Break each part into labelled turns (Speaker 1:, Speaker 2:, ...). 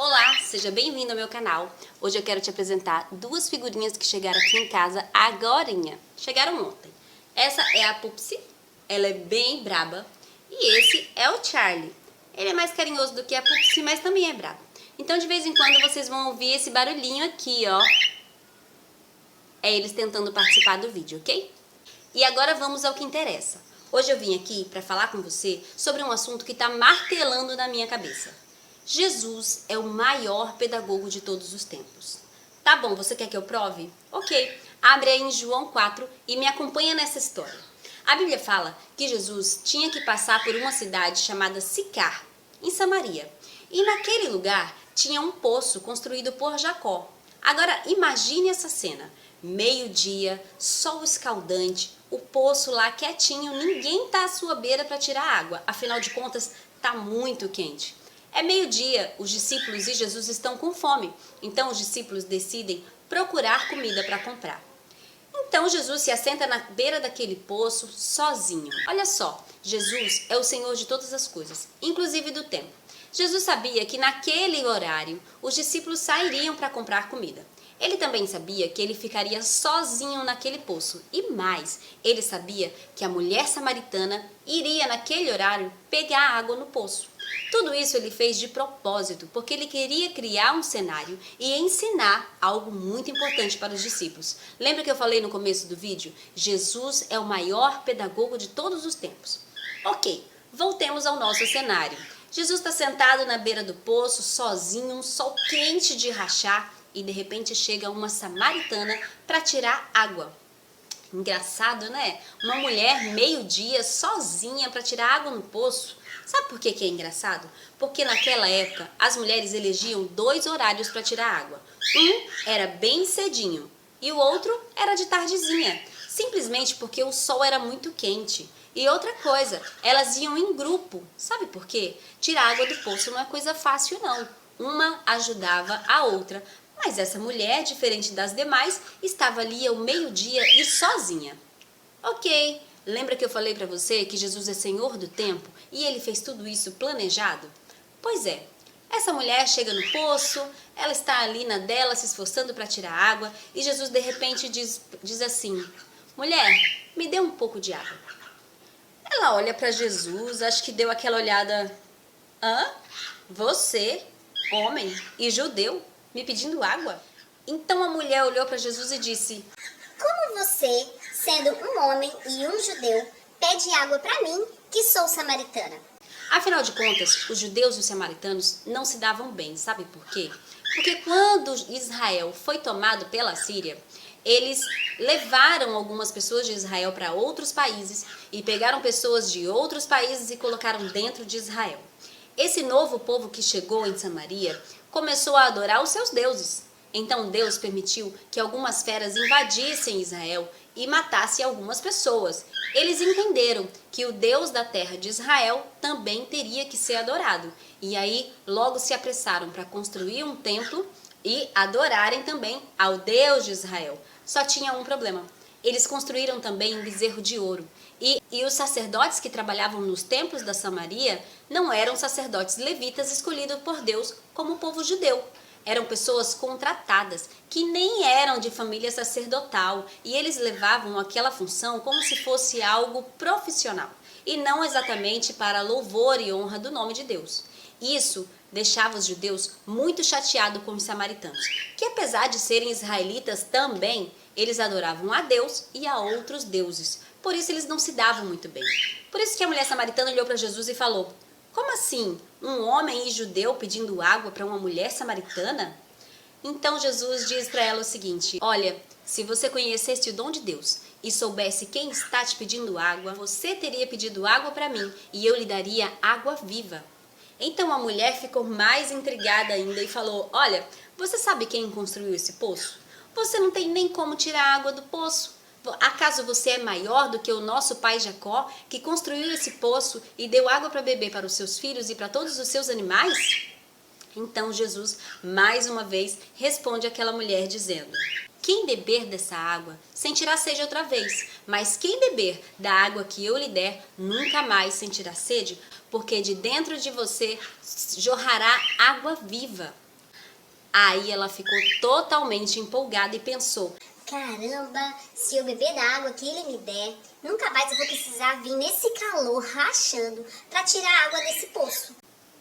Speaker 1: Olá, seja bem-vindo ao meu canal. Hoje eu quero te apresentar duas figurinhas que chegaram aqui em casa agorinha. Chegaram ontem. Essa é a Pupsi, ela é bem braba. E esse é o Charlie. Ele é mais carinhoso do que a Pupsi, mas também é brabo. Então de vez em quando vocês vão ouvir esse barulhinho aqui, ó. É eles tentando participar do vídeo, ok? E agora vamos ao que interessa. Hoje eu vim aqui para falar com você sobre um assunto que está martelando na minha cabeça. Jesus é o maior pedagogo de todos os tempos. Tá bom, você quer que eu prove? Ok, abre aí em João 4 e me acompanha nessa história. A Bíblia fala que Jesus tinha que passar por uma cidade chamada Sicar, em Samaria. E naquele lugar tinha um poço construído por Jacó. Agora imagine essa cena, meio-dia, sol escaldante, o poço lá quietinho, ninguém tá à sua beira para tirar água, afinal de contas tá muito quente. É meio-dia, os discípulos e Jesus estão com fome, então os discípulos decidem procurar comida para comprar. Então Jesus se assenta na beira daquele poço sozinho. Olha só, Jesus é o Senhor de todas as coisas, inclusive do tempo. Jesus sabia que naquele horário os discípulos sairiam para comprar comida. Ele também sabia que ele ficaria sozinho naquele poço. E mais, ele sabia que a mulher samaritana iria naquele horário pegar água no poço. Tudo isso ele fez de propósito, porque ele queria criar um cenário e ensinar algo muito importante para os discípulos. Lembra que eu falei no começo do vídeo? Jesus é o maior pedagogo de todos os tempos. Ok, voltemos ao nosso cenário. Jesus está sentado na beira do poço, sozinho, um sol quente de rachar, e de repente chega uma samaritana para tirar água. Engraçado, né? Uma mulher meio-dia sozinha para tirar água no poço. Sabe por que é engraçado? Porque naquela época as mulheres elegiam dois horários para tirar água. Um era bem cedinho e o outro era de tardezinha, simplesmente porque o sol era muito quente. E outra coisa, elas iam em grupo. Sabe por quê? Tirar água do poço não é coisa fácil não. Uma ajudava a outra. Mas essa mulher, diferente das demais, estava ali ao meio-dia e sozinha. Ok, lembra que eu falei para você que Jesus é Senhor do tempo e ele fez tudo isso planejado? Pois é, essa mulher chega no poço, ela está ali na dela se esforçando para tirar água e Jesus de repente diz assim: mulher, me dê um pouco de água. Ela olha para Jesus, acho que deu aquela olhada: hã? Você, homem e judeu, me pedindo água? Então a mulher olhou para Jesus e disse:
Speaker 2: como você, sendo um homem e um judeu, pede água para mim, que sou samaritana?
Speaker 1: Afinal de contas, os judeus e os samaritanos não se davam bem, sabe por quê? Porque quando Israel foi tomado pela Síria, eles levaram algumas pessoas de Israel para outros países e pegaram pessoas de outros países e colocaram dentro de Israel. Esse novo povo que chegou em Samaria começou a adorar os seus deuses. Então Deus permitiu que algumas feras invadissem Israel e matassem algumas pessoas. Eles entenderam que o Deus da terra de Israel também teria que ser adorado. E aí logo se apressaram para construir um templo e adorarem também ao Deus de Israel. Só tinha um problema. Eles construíram também um bezerro de ouro. E os sacerdotes que trabalhavam nos templos da Samaria não eram sacerdotes levitas escolhidos por Deus como o povo judeu. Eram pessoas contratadas, que nem eram de família sacerdotal, e eles levavam aquela função como se fosse algo profissional, e não exatamente para louvor e honra do nome de Deus. Isso deixava os judeus muito chateados com os samaritanos, que apesar de serem israelitas também, eles adoravam a Deus e a outros deuses. Por isso eles não se davam muito bem. Por isso que a mulher samaritana olhou para Jesus e falou: como assim? Um homem e judeu pedindo água para uma mulher samaritana? Então Jesus diz para ela o seguinte: olha, se você conhecesse o dom de Deus e soubesse quem está te pedindo água, você teria pedido água para mim e eu lhe daria água viva. Então a mulher ficou mais intrigada ainda e falou: olha, você sabe quem construiu esse poço? Você não tem nem como tirar a água do poço. Acaso você é maior do que o nosso pai Jacó, que construiu esse poço e deu água para beber para os seus filhos e para todos os seus animais? Então Jesus, mais uma vez, responde àquela mulher dizendo: quem beber dessa água sentirá sede outra vez, mas quem beber da água que eu lhe der nunca mais sentirá sede, porque de dentro de você jorrará água viva. Aí ela ficou totalmente empolgada e pensou:
Speaker 2: caramba, se eu beber da água que ele me der, nunca mais eu vou precisar vir nesse calor rachando para tirar a água desse poço.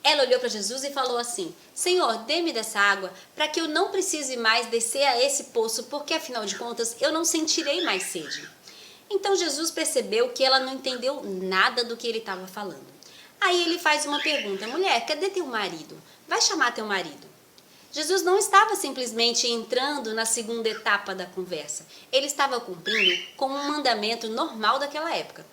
Speaker 1: ela olhou para Jesus e falou assim: Senhor, dê-me dessa água para que eu não precise mais descer a esse poço, porque afinal de contas eu não sentirei mais sede. Então Jesus percebeu que ela não entendeu nada do que ele estava falando. Aí ele faz uma pergunta: mulher, cadê teu marido? Vai chamar teu marido. Jesus não estava simplesmente entrando na segunda etapa da conversa. Ele estava cumprindo com um mandamento normal daquela época.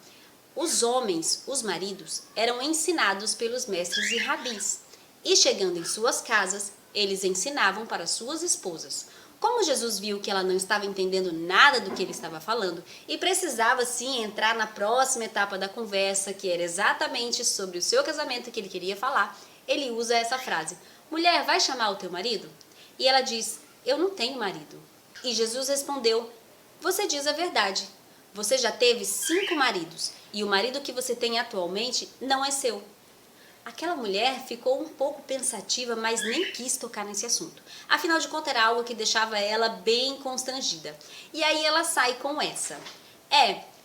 Speaker 1: Os homens, os maridos, eram ensinados pelos mestres e rabis. E chegando em suas casas, eles ensinavam para suas esposas. Como Jesus viu que ela não estava entendendo nada do que ele estava falando e precisava sim entrar na próxima etapa da conversa, que era exatamente sobre o seu casamento que ele queria falar, ele usa essa frase: mulher, vai chamar o teu marido? E ela diz: eu não tenho marido. E Jesus respondeu: você diz a verdade. Você já teve 5 maridos e o marido que você tem atualmente não é seu. Aquela mulher ficou um pouco pensativa, mas nem quis tocar nesse assunto. Afinal de contas, era algo que deixava ela bem constrangida. E aí ela sai com essa: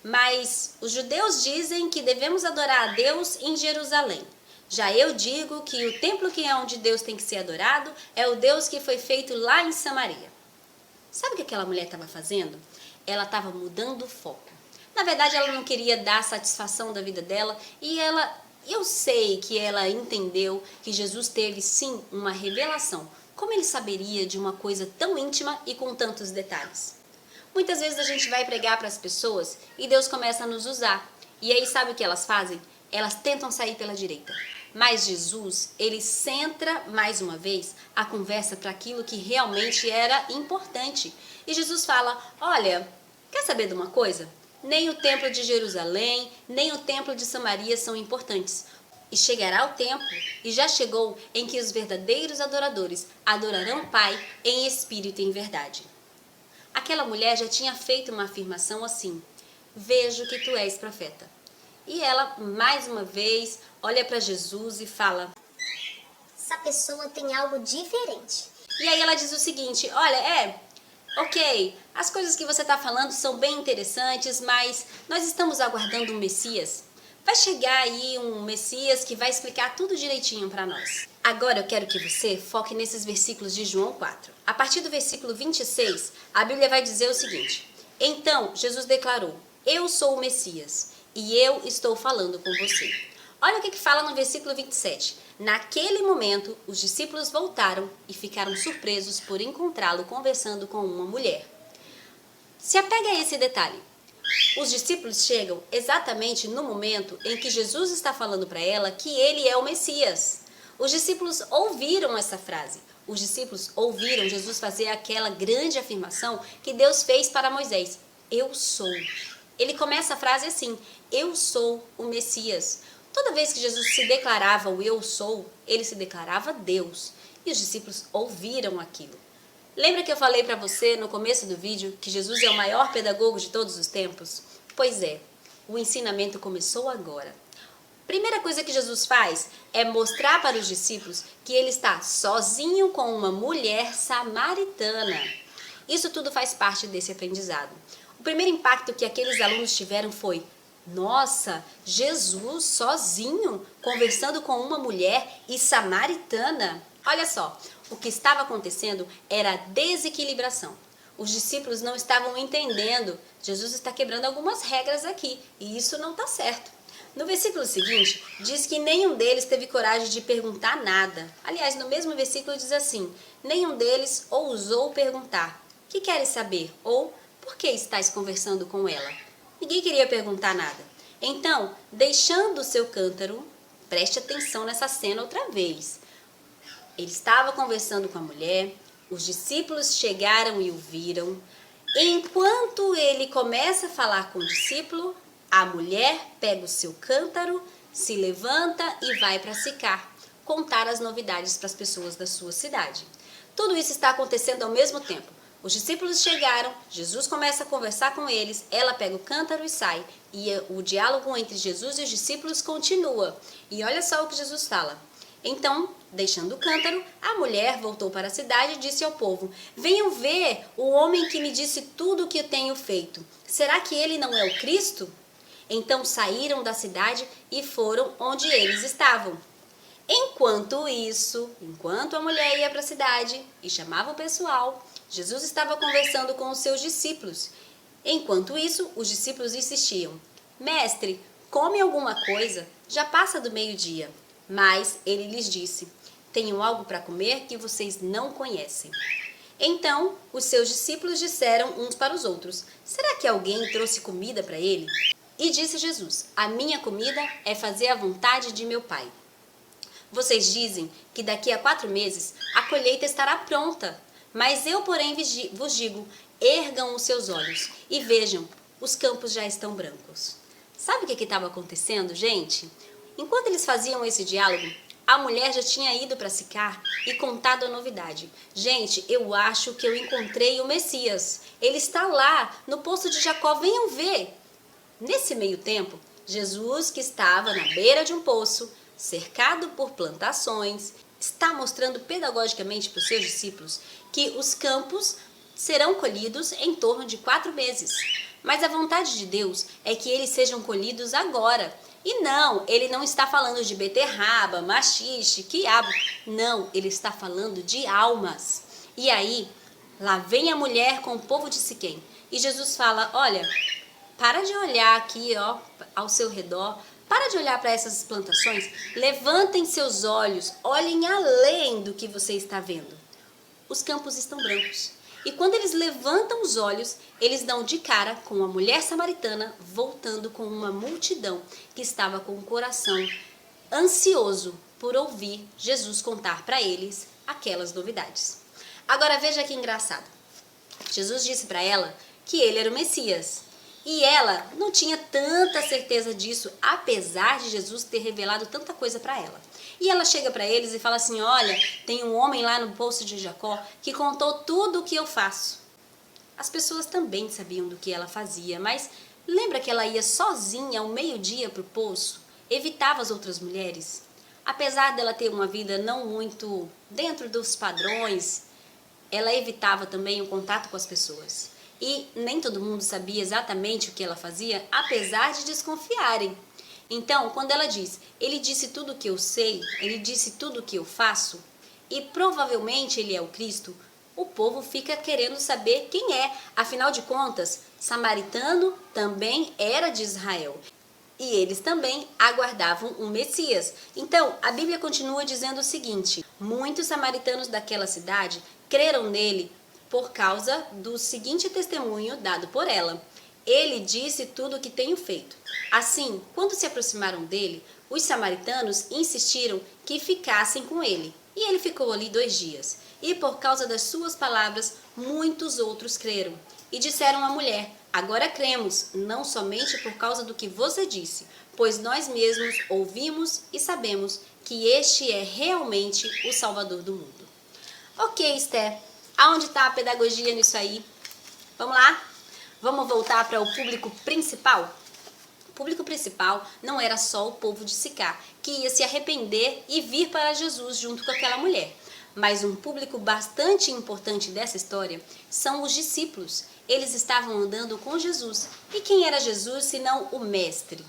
Speaker 1: mas os judeus dizem que devemos adorar a Deus em Jerusalém. Já eu digo que o templo que é onde Deus tem que ser adorado é o Deus que foi feito lá em Samaria. Sabe o que aquela mulher estava fazendo? Ela estava mudando o foco. Na verdade, ela não queria dar satisfação da vida dela e eu sei que ela entendeu que Jesus teve sim uma revelação. Como ele saberia de uma coisa tão íntima e com tantos detalhes? Muitas vezes a gente vai pregar para as pessoas e Deus começa a nos usar. E aí sabe o que elas fazem? Elas tentam sair pela direita. Mas Jesus, ele centra mais uma vez a conversa para aquilo que realmente era importante. E Jesus fala: olha, quer saber de uma coisa? Nem o templo de Jerusalém, nem o templo de Samaria são importantes. E chegará o tempo, e já chegou, em que os verdadeiros adoradores adorarão o Pai em espírito e em verdade. Aquela mulher já tinha feito uma afirmação assim: vejo que tu és profeta. E ela, mais uma vez, olha para Jesus e fala:
Speaker 2: essa pessoa tem algo diferente.
Speaker 1: E aí ela diz o seguinte: olha, ok, as coisas que você está falando são bem interessantes, mas nós estamos aguardando um Messias. Vai chegar aí um Messias que vai explicar tudo direitinho para nós. Agora eu quero que você foque nesses versículos de João 4. A partir do versículo 26, a Bíblia vai dizer o seguinte: então Jesus declarou: eu sou o Messias e eu estou falando com você. Olha o que fala no versículo 27. Naquele momento, os discípulos voltaram e ficaram surpresos por encontrá-lo conversando com uma mulher. Se apega a esse detalhe. Os discípulos chegam exatamente no momento em que Jesus está falando para ela que ele é o Messias. Os discípulos ouviram essa frase. Os discípulos ouviram Jesus fazer aquela grande afirmação que Deus fez para Moisés: eu sou. Ele começa a frase assim: eu sou o Messias. Toda vez que Jesus se declarava o eu sou, ele se declarava Deus. E os discípulos ouviram aquilo. Lembra que eu falei para você no começo do vídeo que Jesus é o maior pedagogo de todos os tempos? Pois é, o ensinamento começou agora. Primeira coisa que Jesus faz é mostrar para os discípulos que ele está sozinho com uma mulher samaritana. Isso tudo faz parte desse aprendizado. O primeiro impacto que aqueles alunos tiveram foi: nossa, Jesus sozinho conversando com uma mulher e samaritana. Olha só, o que estava acontecendo era a desequilibração. Os discípulos não estavam entendendo. Jesus está quebrando algumas regras aqui e isso não está certo. No versículo seguinte, diz que nenhum deles teve coragem de perguntar nada. Aliás, no mesmo versículo diz assim: nenhum deles ousou perguntar: que queres saber? Ou por que estás conversando com ela? Ninguém queria perguntar nada. Então, deixando o seu cântaro, preste atenção nessa cena outra vez. Ele estava conversando com a mulher, os discípulos chegaram e o viram. Enquanto ele começa a falar com o discípulo, a mulher pega o seu cântaro, se levanta e vai para Sicar, contar as novidades para as pessoas da sua cidade. Tudo isso está acontecendo ao mesmo tempo. Os discípulos chegaram, Jesus começa a conversar com eles, ela pega o cântaro e sai. E o diálogo entre Jesus e os discípulos continua. E olha só o que Jesus fala: Então, deixando o cântaro, a mulher voltou para a cidade e disse ao povo: venham ver o homem que me disse tudo o que tenho feito. Será que ele não é o Cristo? Então saíram da cidade e foram onde eles estavam. Enquanto a mulher ia para a cidade e chamava o pessoal, Jesus estava conversando com os seus discípulos. Enquanto isso, os discípulos insistiam: Mestre, come alguma coisa, já passa do meio-dia. Mas ele lhes disse: tenho algo para comer que vocês não conhecem. Então, os seus discípulos disseram uns para os outros: será que alguém trouxe comida para ele? E disse Jesus: a minha comida é fazer a vontade de meu Pai. Vocês dizem que daqui a 4 meses a colheita estará pronta. Mas eu, porém, vos digo: ergam os seus olhos e vejam, os campos já estão brancos. Sabe o que estava acontecendo, gente? Enquanto eles faziam esse diálogo, a mulher já tinha ido para Sicar e contado a novidade. Gente, eu acho que eu encontrei o Messias. Ele está lá, no poço de Jacó, venham ver. Nesse meio tempo, Jesus, que estava na beira de um poço, cercado por plantações, está mostrando pedagogicamente para os seus discípulos que os campos serão colhidos em torno de 4 meses. Mas a vontade de Deus é que eles sejam colhidos agora. E não, ele não está falando de beterraba, machixe, quiabo. Não, ele está falando de almas. E aí, lá vem a mulher com o povo de Siquém. E Jesus fala: olha, para de olhar aqui, ó, ao seu redor. Para de olhar para essas plantações. Levantem seus olhos, olhem além do que você está vendo. Os campos estão brancos. E quando eles levantam os olhos, eles dão de cara com a mulher samaritana voltando com uma multidão que estava com o coração ansioso por ouvir Jesus contar para eles aquelas novidades. Agora veja que engraçado. Jesus disse para ela que ele era o Messias. E ela não tinha tanta certeza disso, apesar de Jesus ter revelado tanta coisa para ela. E ela chega para eles e fala assim: olha, tem um homem lá no poço de Jacó que contou tudo o que eu faço. As pessoas também sabiam do que ela fazia, mas lembra que ela ia sozinha ao meio-dia para o poço? Evitava as outras mulheres? Apesar dela ter uma vida não muito dentro dos padrões, ela evitava também o contato com as pessoas. E nem todo mundo sabia exatamente o que ela fazia, apesar de desconfiarem. Então, quando ela diz: ele disse tudo o que eu sei, ele disse tudo o que eu faço, e provavelmente ele é o Cristo, o povo fica querendo saber quem é. Afinal de contas, samaritano também era de Israel. E eles também aguardavam um Messias. Então, a Bíblia continua dizendo o seguinte: muitos samaritanos daquela cidade creram nele por causa do seguinte testemunho dado por ela: ele disse tudo o que tenho feito. Assim, quando se aproximaram dele, os samaritanos insistiram que ficassem com ele. E ele ficou ali 2 dias. E por causa das suas palavras, muitos outros creram. E disseram à mulher: agora cremos, não somente por causa do que você disse, pois nós mesmos ouvimos e sabemos que este é realmente o Salvador do mundo. Ok, Esther. Aonde está a pedagogia nisso aí? Vamos lá? Vamos voltar para o público principal? O público principal não era só o povo de Sicar, que ia se arrepender e vir para Jesus junto com aquela mulher. Mas um público bastante importante dessa história são os discípulos. Eles estavam andando com Jesus. E quem era Jesus senão o mestre?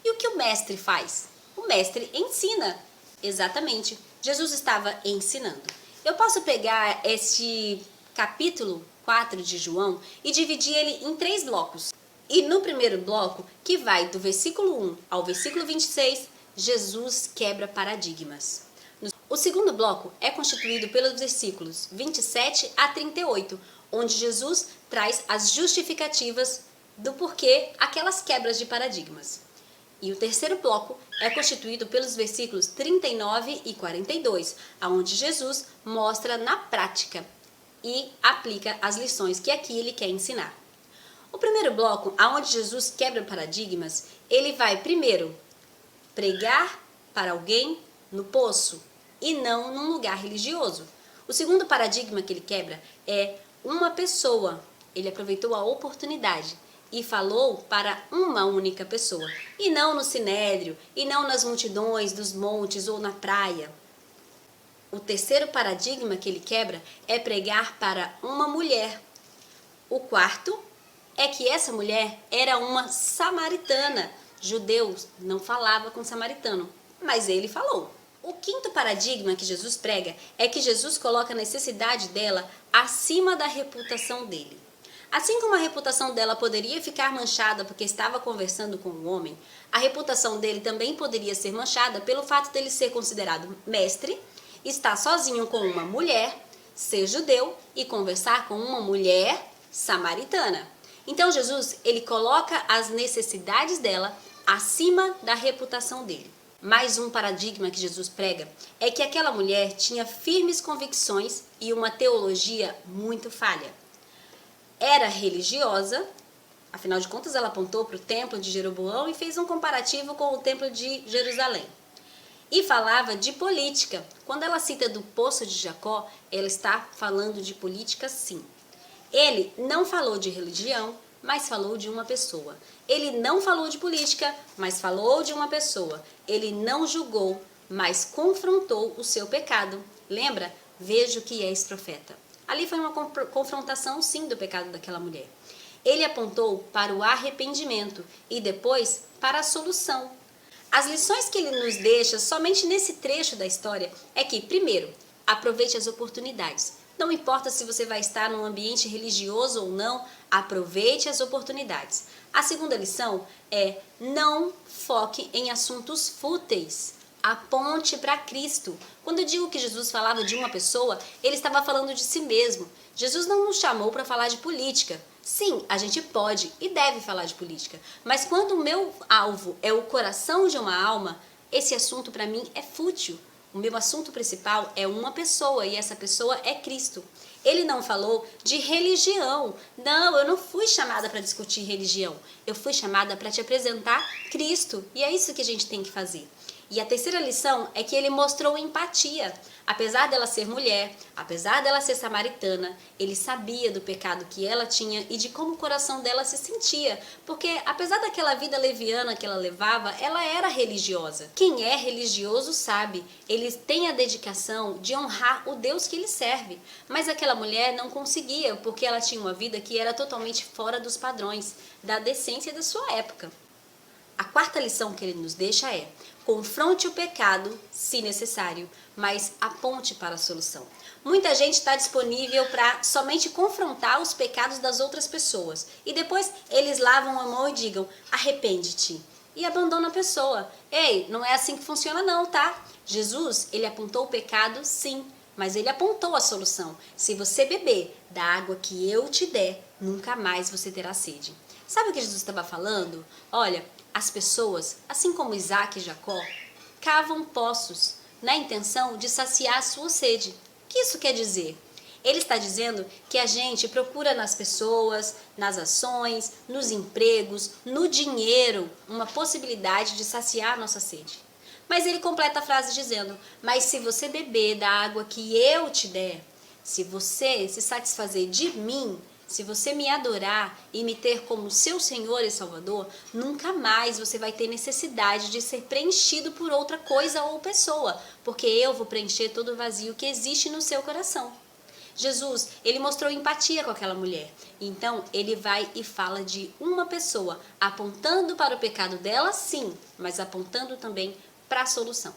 Speaker 1: E o que o mestre faz? O mestre ensina. Exatamente. Jesus estava ensinando. Eu posso pegar este capítulo 4 de João e dividir ele em 3 blocos. E no primeiro bloco, que vai do versículo 1 ao versículo 26, Jesus quebra paradigmas. O segundo bloco é constituído pelos versículos 27 a 38, onde Jesus traz as justificativas do porquê aquelas quebras de paradigmas. E o terceiro bloco é constituído pelos versículos 39 e 42, onde Jesus mostra na prática e aplica as lições que aqui ele quer ensinar. O primeiro bloco, onde Jesus quebra paradigmas, ele vai primeiro pregar para alguém no poço e não num lugar religioso. O segundo paradigma que ele quebra é uma pessoa. Ele aproveitou a oportunidade e falou para uma única pessoa, e não no sinédrio, e não nas multidões dos montes ou na praia. O terceiro paradigma que ele quebra é pregar para uma mulher. O quarto é que essa mulher era uma samaritana. Judeus não falavam com samaritano, mas ele falou. O quinto paradigma que Jesus prega é que Jesus coloca a necessidade dela acima da reputação dele. Assim como a reputação dela poderia ficar manchada porque estava conversando com um homem, a reputação dele também poderia ser manchada pelo fato dele ser considerado mestre, estar sozinho com uma mulher, ser judeu e conversar com uma mulher samaritana. Então Jesus, ele coloca as necessidades dela acima da reputação dele. Mais um paradigma que Jesus prega é que aquela mulher tinha firmes convicções e uma teologia muito falha. Era religiosa, afinal de contas ela apontou para o templo de Jeroboão e fez um comparativo com o templo de Jerusalém. E falava de política. Quando ela cita do poço de Jacó, ela está falando de política sim. Ele não falou de religião, mas falou de uma pessoa. Ele não falou de política, mas falou de uma pessoa. Ele não julgou, mas confrontou o seu pecado. Lembra? Veja o que és profeta. Ali foi uma confrontação sim do pecado daquela mulher. Ele apontou para o arrependimento e depois para a solução. As lições que ele nos deixa somente nesse trecho da história é que, primeiro, aproveite as oportunidades. Não importa se você vai estar num ambiente religioso ou não, aproveite as oportunidades. A segunda lição é não foque em assuntos fúteis. Aponte para Cristo. Quando eu digo que Jesus falava de uma pessoa, ele estava falando de si mesmo. Jesus não nos chamou para falar de política. Sim, a gente pode e deve falar de política, mas quando o meu alvo é o coração de uma alma, esse assunto para mim é fútil. O meu assunto principal é uma pessoa e essa pessoa é Cristo. Ele não falou de religião. Não, eu não fui chamada para discutir religião. Eu fui chamada para te apresentar Cristo. E é isso que a gente tem que fazer. E a terceira lição é que ele mostrou empatia. Apesar dela ser mulher, apesar dela ser samaritana, ele sabia do pecado que ela tinha e de como o coração dela se sentia. Porque apesar daquela vida leviana que ela levava, ela era religiosa. Quem é religioso sabe, ele tem a dedicação de honrar o Deus que ele serve. Mas aquela mulher não conseguia, porque ela tinha uma vida que era totalmente fora dos padrões, da decência da sua época. A quarta lição que ele nos deixa é: confronte o pecado, se necessário, mas aponte para a solução. Muita gente está disponível para somente confrontar os pecados das outras pessoas e depois eles lavam a mão e digam: arrepende-te, e abandona a pessoa. Ei, não é assim que funciona não, tá? Jesus, ele apontou o pecado sim, mas ele apontou a solução. Se você beber da água que eu te der, nunca mais você terá sede. Sabe o que Jesus estava falando? Olha, as pessoas, assim como Isaac e Jacó, cavam poços na intenção de saciar a sua sede. O que isso quer dizer? Ele está dizendo que a gente procura nas pessoas, nas ações, nos empregos, no dinheiro, uma possibilidade de saciar a nossa sede. Mas ele completa a frase dizendo: mas se você beber da água que eu te der, se você se satisfazer de mim, se você me adorar e me ter como seu Senhor e Salvador, nunca mais você vai ter necessidade de ser preenchido por outra coisa ou pessoa, porque eu vou preencher todo o vazio que existe no seu coração. Jesus, ele mostrou empatia com aquela mulher. Então, ele vai e fala de uma pessoa, apontando para o pecado dela, sim, mas apontando também para a solução.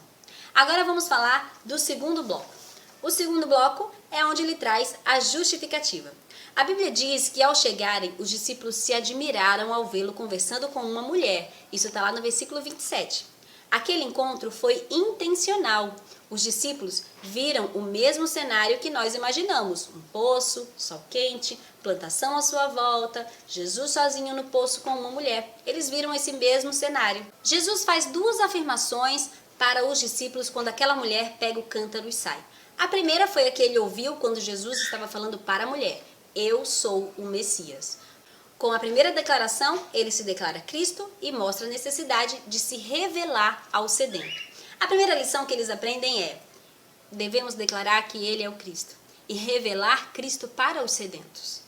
Speaker 1: Agora vamos falar do segundo bloco. O segundo bloco é onde ele traz a justificativa. A Bíblia diz que ao chegarem, os discípulos se admiraram ao vê-lo conversando com uma mulher. Isso está lá no versículo 27. Aquele encontro foi intencional. Os discípulos viram o mesmo cenário que nós imaginamos. Um poço, sol quente, plantação à sua volta, Jesus sozinho no poço com uma mulher. Eles viram esse mesmo cenário. Jesus faz duas afirmações para os discípulos quando aquela mulher pega o cântaro e sai. A primeira foi a que ele ouviu quando Jesus estava falando para a mulher: eu sou o Messias. Com a primeira declaração, ele se declara Cristo e mostra a necessidade de se revelar ao sedento. A primeira lição que eles aprendem é: devemos declarar que ele é o Cristo e revelar Cristo para os sedentos.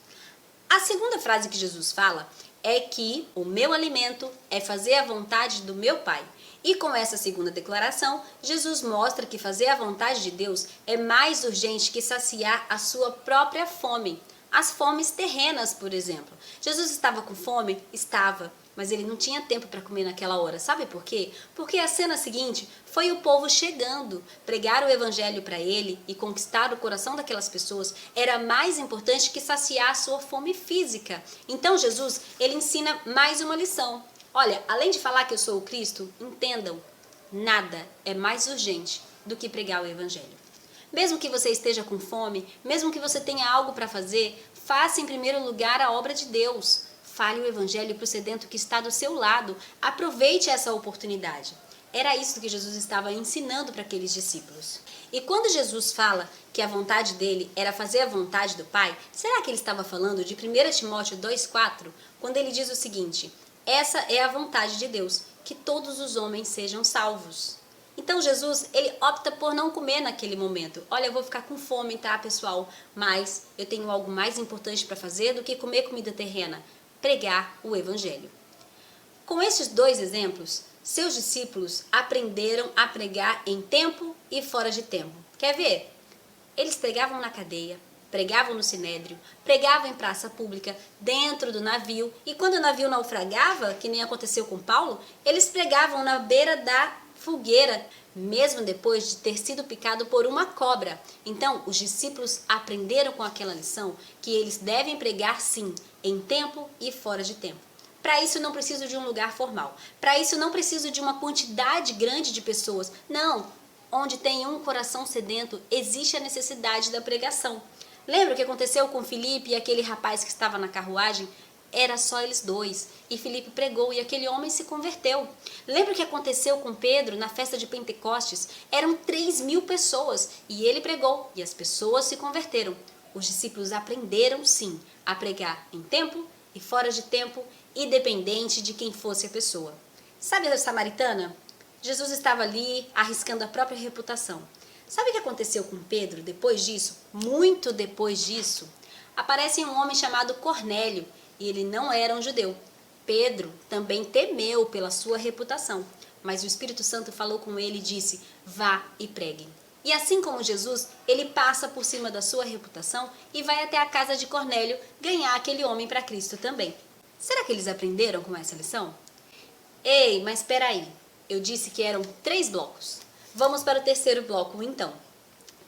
Speaker 1: A segunda frase que Jesus fala é que o meu alimento é fazer a vontade do meu Pai. E com essa segunda declaração, Jesus mostra que fazer a vontade de Deus é mais urgente que saciar a sua própria fome. As fomes terrenas, por exemplo. Jesus estava com fome? Estava, mas ele não tinha tempo para comer naquela hora. Sabe por quê? Porque a cena seguinte foi o povo chegando. Pregar o evangelho para ele e conquistar o coração daquelas pessoas era mais importante que saciar a sua fome física. Então Jesus, ele ensina mais uma lição. Olha, além de falar que eu sou o Cristo, entendam, nada é mais urgente do que pregar o evangelho. Mesmo que você esteja com fome, mesmo que você tenha algo para fazer, faça em primeiro lugar a obra de Deus. Fale o evangelho para o sedento que está do seu lado. Aproveite essa oportunidade. Era isso que Jesus estava ensinando para aqueles discípulos. E quando Jesus fala que a vontade dele era fazer a vontade do Pai, será que ele estava falando de 1 Timóteo 2,4? Quando ele diz o seguinte: essa é a vontade de Deus, que todos os homens sejam salvos. Então Jesus, ele opta por não comer naquele momento. Olha, eu vou ficar com fome, tá, pessoal? Mas eu tenho algo mais importante para fazer do que comer comida terrena: pregar o evangelho. Com esses dois exemplos, seus discípulos aprenderam a pregar em tempo e fora de tempo. Quer ver? Eles pregavam na cadeia, pregavam no sinédrio, pregavam em praça pública, dentro do navio, e quando o navio naufragava, que nem aconteceu com Paulo, eles pregavam na beira da fogueira, mesmo depois de ter sido picado por uma cobra. Então, os discípulos aprenderam com aquela lição que eles devem pregar sim, em tempo e fora de tempo. Para isso não preciso de um lugar formal. Para isso não preciso de uma quantidade grande de pessoas. Não, onde tem um coração sedento, existe a necessidade da pregação. Lembra o que aconteceu com Filipe e aquele rapaz que estava na carruagem? Era só eles dois. E Filipe pregou e aquele homem se converteu. Lembra o que aconteceu com Pedro na festa de Pentecostes? Eram 3.000 pessoas e ele pregou e as pessoas se converteram. Os discípulos aprenderam sim a pregar em tempo e fora de tempo, independente de quem fosse a pessoa. Sabe a samaritana? Jesus estava ali arriscando a própria reputação. Sabe o que aconteceu com Pedro depois disso? Muito depois disso, aparece um homem chamado Cornélio e ele não era um judeu. Pedro também temeu pela sua reputação, mas o Espírito Santo falou com ele e disse: vá e pregue. E assim como Jesus, ele passa por cima da sua reputação e vai até a casa de Cornélio ganhar aquele homem para Cristo também. Será que eles aprenderam com essa lição? Ei, mas espera aí. Eu disse que eram 3 blocos. Vamos para o terceiro bloco, então.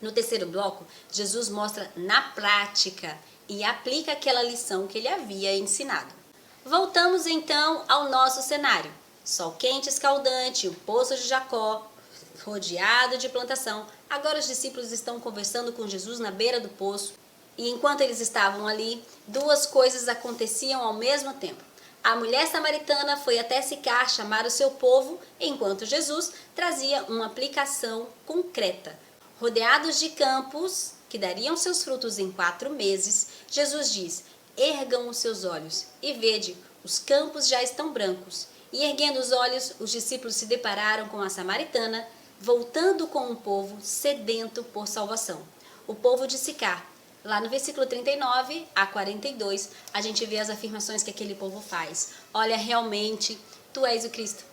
Speaker 1: No terceiro bloco, Jesus mostra na prática e aplica aquela lição que ele havia ensinado. Voltamos então ao nosso cenário. Sol quente, escaldante, o poço de Jacó, rodeado de plantação. Agora os discípulos estão conversando com Jesus na beira do poço. E enquanto eles estavam ali, 2 coisas aconteciam ao mesmo tempo. A mulher samaritana foi até Sicar chamar o seu povo, enquanto Jesus trazia uma aplicação concreta. Rodeados de campos que dariam seus frutos em 4 meses, Jesus diz: ergam os seus olhos e vede, os campos já estão brancos. E erguendo os olhos, os discípulos se depararam com a samaritana, voltando com um povo sedento por salvação. O povo de Sicar. Lá no versículo 39 a 42, a gente vê as afirmações que aquele povo faz. Olha, realmente, tu és o Cristo.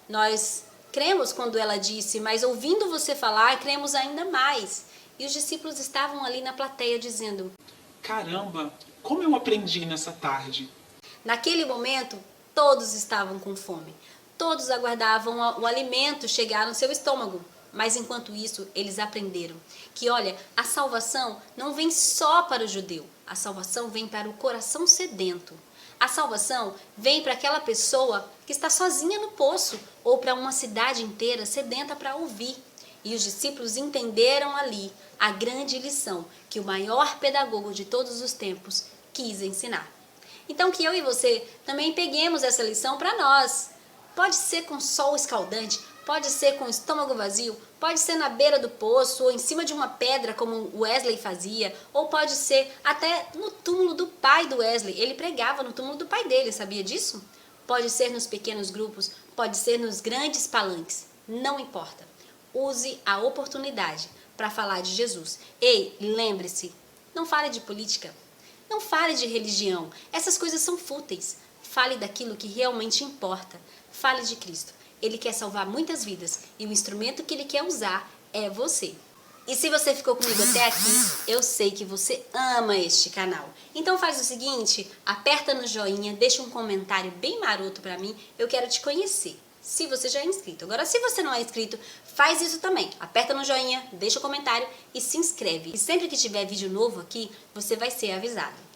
Speaker 1: Nós cremos quando ela disse, mas ouvindo você falar, cremos ainda mais. E os discípulos estavam ali na plateia dizendo:
Speaker 3: caramba, como eu aprendi nessa tarde.
Speaker 1: Naquele momento, todos estavam com fome. Todos aguardavam o alimento chegar no seu estômago. Mas enquanto isso, eles aprenderam que, olha, a salvação não vem só para o judeu. A salvação vem para o coração sedento. A salvação vem para aquela pessoa que está sozinha no poço ou para uma cidade inteira sedenta para ouvir. E os discípulos entenderam ali a grande lição que o maior pedagogo de todos os tempos quis ensinar. Então que eu e você também peguemos essa lição para nós. Pode ser com sol escaldante, pode ser com o estômago vazio, pode ser na beira do poço ou em cima de uma pedra como Wesley fazia, ou pode ser até no túmulo do pai do Wesley. Ele pregava no túmulo do pai dele, sabia disso? Pode ser nos pequenos grupos, pode ser nos grandes palanques, não importa. Use a oportunidade para falar de Jesus. Ei, lembre-se, não fale de política, não fale de religião, essas coisas são fúteis. Fale daquilo que realmente importa, fale de Cristo. Ele quer salvar muitas vidas e o instrumento que ele quer usar é você. E se você ficou comigo até aqui, eu sei que você ama este canal. Então faz o seguinte, aperta no joinha, deixa um comentário bem maroto pra mim, eu quero te conhecer. Se você já é inscrito. Agora, se você não é inscrito, faz isso também. Aperta no joinha, deixa o comentário e se inscreve. E sempre que tiver vídeo novo aqui, você vai ser avisado.